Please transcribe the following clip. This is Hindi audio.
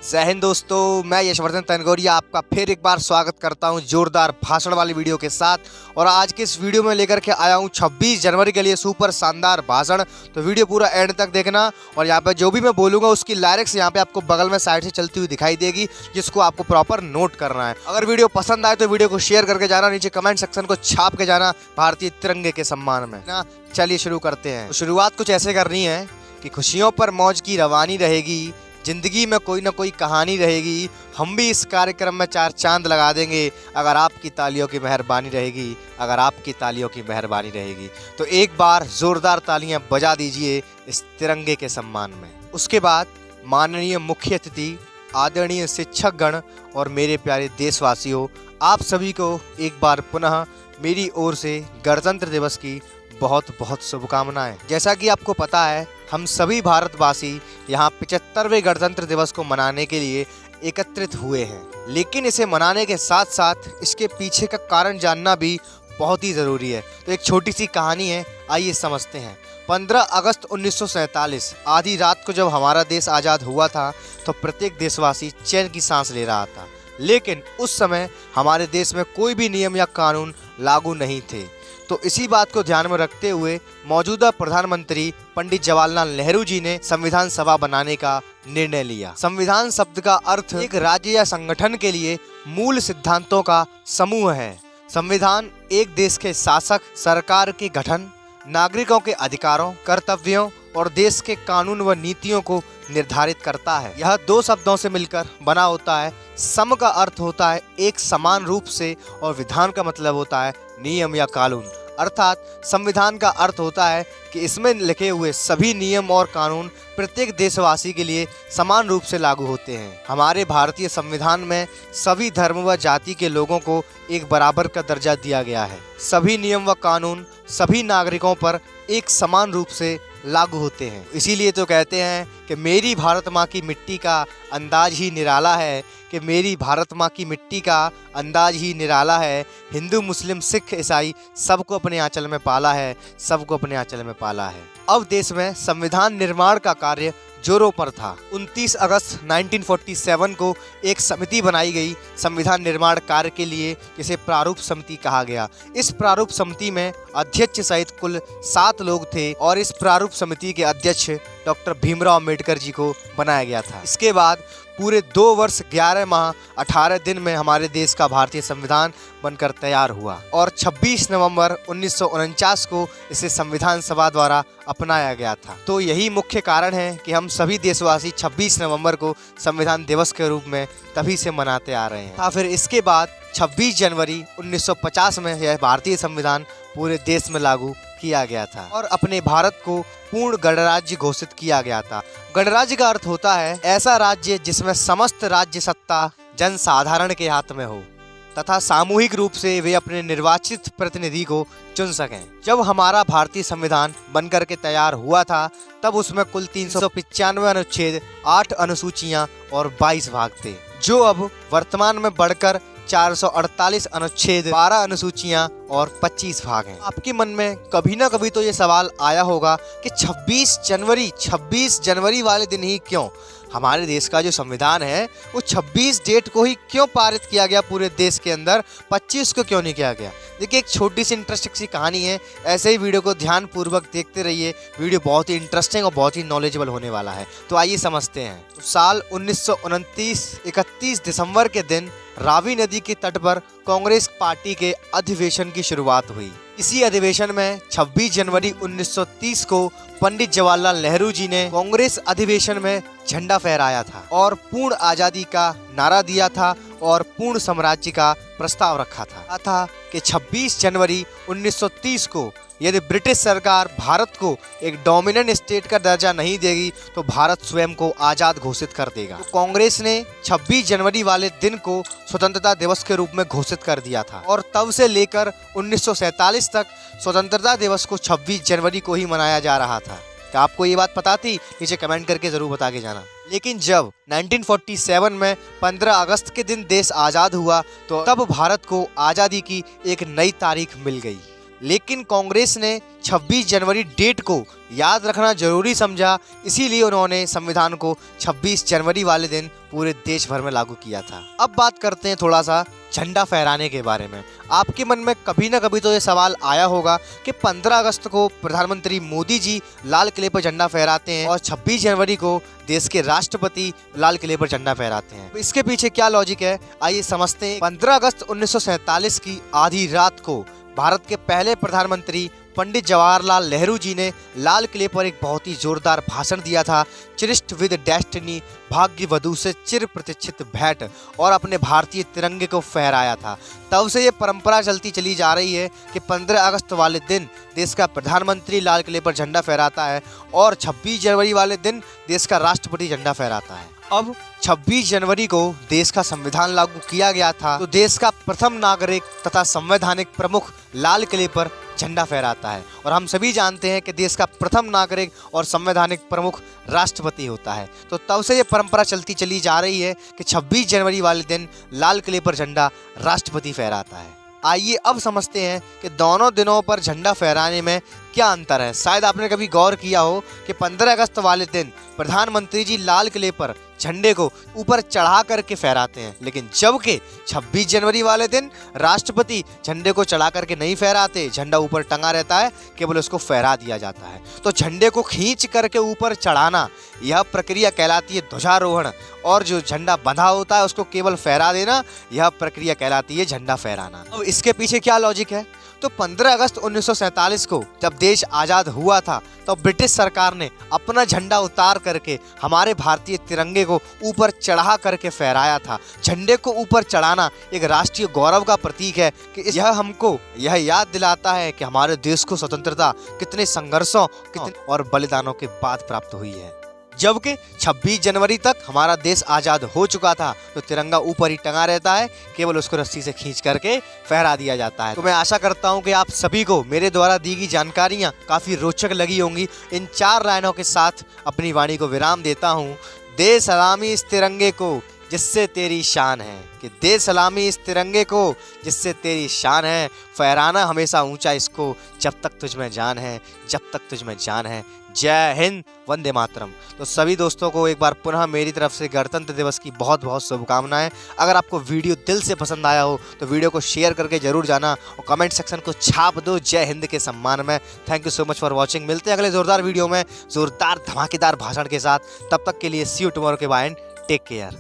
जय हिंद दोस्तों, मैं यशवर्धन तनगोरिया आपका फिर एक बार स्वागत करता हूं जोरदार भाषण वाली वीडियो के साथ। और आज के इस वीडियो में लेकर के आया हूं 26 जनवरी के लिए सुपर शानदार भाषण। तो वीडियो पूरा एंड तक देखना और यहाँ पे जो भी मैं बोलूँगा उसकी लिरिक्स यहाँ पे आपको बगल में साइड से चलती हुई दिखाई देगी, जिसको आपको प्रॉपर नोट करना है। अगर वीडियो पसंद आए तो वीडियो को शेयर करके जाना, नीचे कमेंट सेक्शन को छाप के जाना भारतीय तिरंगे के सम्मान में ना। चलिए शुरू करते हैं। तो शुरुआत कुछ ऐसे करनी है कि खुशियों पर मौज की रवानी रहेगी, जिंदगी में कोई ना कोई कहानी रहेगी, हम भी इस कार्यक्रम में 4 चांद लगा देंगे अगर आपकी तालियों की मेहरबानी रहेगी, अगर आपकी तालियों की मेहरबानी रहेगी। तो एक बार जोरदार तालियां बजा दीजिए इस तिरंगे के सम्मान में। उसके बाद माननीय मुख्य अतिथि, आदरणीय शिक्षकगण और मेरे प्यारे देशवासियों, आप सभी को एक बार पुनः मेरी ओर से गणतंत्र दिवस की बहुत बहुत शुभकामनाएं। जैसा कि आपको पता है, हम सभी भारतवासी यहाँ 75वें गणतंत्र दिवस को मनाने के लिए एकत्रित हुए हैं, लेकिन इसे मनाने के साथ साथ इसके पीछे का कारण जानना भी बहुत ही ज़रूरी है। तो एक छोटी सी कहानी है, आइए समझते हैं। 15 अगस्त 1947 आधी रात को जब हमारा देश आज़ाद हुआ था तो प्रत्येक देशवासी चैन की सांस ले रहा था, लेकिन उस समय हमारे देश में कोई भी नियम या कानून लागू नहीं थे। तो इसी बात को ध्यान में रखते हुए मौजूदा प्रधानमंत्री पंडित जवाहरलाल नेहरू जी ने संविधान सभा बनाने का निर्णय लिया। संविधान शब्द का अर्थ एक राज्य या संगठन के लिए मूल सिद्धांतों का समूह है। संविधान एक देश के शासक, सरकार के गठन, नागरिकों के अधिकारों, कर्तव्यों और देश के कानून व नीतियों को निर्धारित करता है। यह 2 शब्दों से मिलकर बना होता है। सम का अर्थ होता है एक समान रूप से और विधान का मतलब होता है नियम या कानून। अर्थात संविधान का अर्थ होता है कि इसमें लिखे हुए सभी नियम और कानून प्रत्येक देशवासी के लिए समान रूप से लागू होते हैं। हमारे भारतीय संविधान में सभी धर्म व जाति के लोगों को एक बराबर का दर्जा दिया गया है। सभी नियम व कानून सभी नागरिकों पर एक समान रूप से लागू होते हैं। इसीलिए तो कहते हैं कि मेरी भारत माँ की मिट्टी का अंदाज ही निराला है, कि मेरी भारत माँ की मिट्टी का अंदाज ही निराला है। हिंदू, मुस्लिम, सिख, ईसाई सबको अपने आंचल में पाला है, सबको अपने आंचल में पाला है। अब देश में संविधान निर्माण का कार्य जोरों पर था। 29 अगस्त 1947 को एक समिति बनाई गई संविधान निर्माण कार्य के लिए, जिसे प्रारूप समिति कहा गया। इस प्रारूप समिति में अध्यक्ष सहित कुल 7 लोग थे और इस प्रारूप समिति के अध्यक्ष डॉक्टर भीमराव अम्बेडकर जी को बनाया गया था। इसके बाद पूरे 2 वर्ष 11 माह 18 दिन में हमारे देश का भारतीय संविधान बनकर तैयार हुआ और 26 नवंबर 1949 को इसे संविधान सभा द्वारा अपनाया गया था। तो यही मुख्य कारण है कि हम सभी देशवासी 26 नवंबर को संविधान दिवस के रूप में तभी से मनाते आ रहे हैं। फिर इसके बाद 26 जनवरी 1950 में यह भारतीय संविधान पूरे देश में लागू किया गया था और अपने भारत को पूर्ण गणराज्य घोषित किया गया था। गणराज्य का अर्थ होता है ऐसा राज्य जिसमें समस्त राज्य सत्ता जन साधारण के हाथ में हो तथा सामूहिक रूप से वे अपने निर्वाचित प्रतिनिधि को चुन सकें। जब हमारा भारतीय संविधान बनकर के तैयार हुआ था तब उसमें कुल 395 अनुच्छेद, 8 अनुसूचियां और 22 भाग थे, जो अब वर्तमान में बढ़कर 448 अनुच्छेद, 12 अनुसूचियां और 25 भाग हैं। आपके मन में कभी ना कभी तो ये सवाल आया होगा कि 26 जनवरी वाले दिन ही क्यों? हमारे देश का जो संविधान है वो 26 डेट को ही क्यों पारित किया गया पूरे देश के अंदर, 25 को क्यों नहीं किया गया? देखिए, एक छोटी सी इंटरेस्टिंग सी कहानी है। ऐसे ही वीडियो को ध्यान पूर्वक देखते रहिए, वीडियो बहुत ही इंटरेस्टिंग और बहुत ही नॉलेजेबल होने वाला है। तो आइए समझते हैं। तो साल 1929 31 दिसंबर के दिन रावी नदी के तट पर कांग्रेस पार्टी के अधिवेशन की शुरुआत हुई। इसी अधिवेशन में 26 जनवरी 1930 को पंडित जवाहरलाल नेहरू जी ने कांग्रेस अधिवेशन में झंडा फहराया था और पूर्ण आजादी का नारा दिया था और पूर्ण साम्राज्य का प्रस्ताव रखा था कि 26 जनवरी 1930 को यदि ब्रिटिश सरकार भारत को एक डोमिनेंट स्टेट का दर्जा नहीं देगी तो भारत स्वयं को आज़ाद घोषित कर देगा। तो कांग्रेस ने 26 जनवरी वाले दिन को स्वतंत्रता दिवस के रूप में घोषित कर दिया था और तब से लेकर 1947 तक स्वतंत्रता दिवस को 26 जनवरी को ही मनाया जा रहा था। क्या आपको ये बात पता थी? नीचे कमेंट करके जरूर बता के जाना। लेकिन जब 1947 में 15 अगस्त के दिन देश आज़ाद हुआ तो तब भारत को आज़ादी की एक नई तारीख मिल गई। लेकिन कांग्रेस ने 26 जनवरी डेट को याद रखना जरूरी समझा, इसीलिए उन्होंने संविधान को 26 जनवरी वाले दिन पूरे देश भर में लागू किया था। अब बात करते हैं थोड़ा सा झंडा फहराने के बारे में। आपके मन में कभी ना कभी तो ये सवाल आया होगा कि 15 अगस्त को प्रधानमंत्री मोदी जी लाल किले पर झंडा फहराते हैं और 26 जनवरी को देश के राष्ट्रपति लाल किले पर झंडा फहराते हैं। इसके पीछे क्या लॉजिक है, आइए समझते हैं। 15 अगस्त 1947 की आधी रात को भारत के पहले प्रधानमंत्री पंडित जवाहरलाल नेहरू जी ने लाल किले पर एक बहुत ही जोरदार भाषण दिया था। चिरिस्ट विद डेस्टिनी, भाग्य वधु से चिर प्रतीक्षित भेंट, और अपने भारतीय तिरंगे को फहराया था। तब से ये परंपरा चलती चली जा रही है कि 15 अगस्त वाले दिन देश का प्रधानमंत्री लाल किले पर झंडा फहराता है और 26 जनवरी वाले दिन देश का राष्ट्रपति झंडा फहराता है। अब 26 जनवरी को देश का संविधान लागू किया गया था, तो देश का प्रथम नागरिक तथा संवैधानिक प्रमुख लाल किले पर झंडा फहराता है। और हम सभी जानते हैं कि देश का प्रथम नागरिक और संवैधानिक प्रमुख राष्ट्रपति होता है। तो तब से ये परंपरा चलती चली जा रही है कि 26 जनवरी वाले दिन लाल किले पर झंडा राष्ट्रपति फहराता है। आइए अब समझते हैं कि दोनों दिनों पर झंडा फहराने में क्या अंतर है। शायद आपने कभी गौर किया हो कि 15 अगस्त वाले दिन प्रधानमंत्री जी लाल किले पर झंडे को ऊपर चढ़ा करके फहराते हैं, लेकिन जबकि 26 जनवरी वाले दिन राष्ट्रपति झंडे को चढ़ा करके नहीं फहराते, झंडा ऊपर टंगा रहता है, केवल उसको फहरा दिया जाता है। तो झंडे को खींच करके ऊपर चढ़ाना, यह प्रक्रिया कहलाती है ध्वजारोहण, और जो झंडा बंधा होता है उसको केवल फहरा देना, यह प्रक्रिया कहलाती है झंडा फहराना। अब इसके पीछे क्या लॉजिक है, तो 15 अगस्त 1947 को जब देश आज़ाद हुआ था तो ब्रिटिश सरकार ने अपना झंडा उतार करके हमारे भारतीय तिरंगे को ऊपर चढ़ा करके फहराया था। झंडे को ऊपर चढ़ाना एक राष्ट्रीय गौरव का प्रतीक है कि यह हमको यह याद दिलाता है कि हमारे देश को स्वतंत्रता कितने संघर्षों और बलिदानों के बाद प्राप्त हुई है। जबकि 26 जनवरी तक हमारा देश आज़ाद हो चुका था, तो तिरंगा ऊपर ही टंगा रहता है, केवल उसको रस्सी से खींच करके फहरा दिया जाता है। तो मैं आशा करता हूं कि आप सभी को मेरे द्वारा दी गई जानकारियां काफ़ी रोचक लगी होंगी। इन 4 लाइनों के साथ अपनी वाणी को विराम देता हूं। दे सलामी इस तिरंगे को जिससे तेरी शान है, कि दे सलामी इस तिरंगे को जिससे तेरी शान है, फहराना हमेशा ऊंचा इसको जब तक तुझ में जान है, जब तक तुझ में जान है। जय हिंद, वंदे मातरम। तो सभी दोस्तों को एक बार पुनः मेरी तरफ से गणतंत्र दिवस की बहुत बहुत शुभकामनाएं। अगर आपको वीडियो दिल से पसंद आया हो तो वीडियो को शेयर करके जरूर जाना और कमेंट सेक्शन को छाप दो जय हिंद के सम्मान में। Thank you so much for watching. मिलते हैं अगले जोरदार वीडियो में जोरदार धमाकेदार भाषण के साथ। तब तक के लिए सी यू टुमारो के बाय एंड टेक केयर।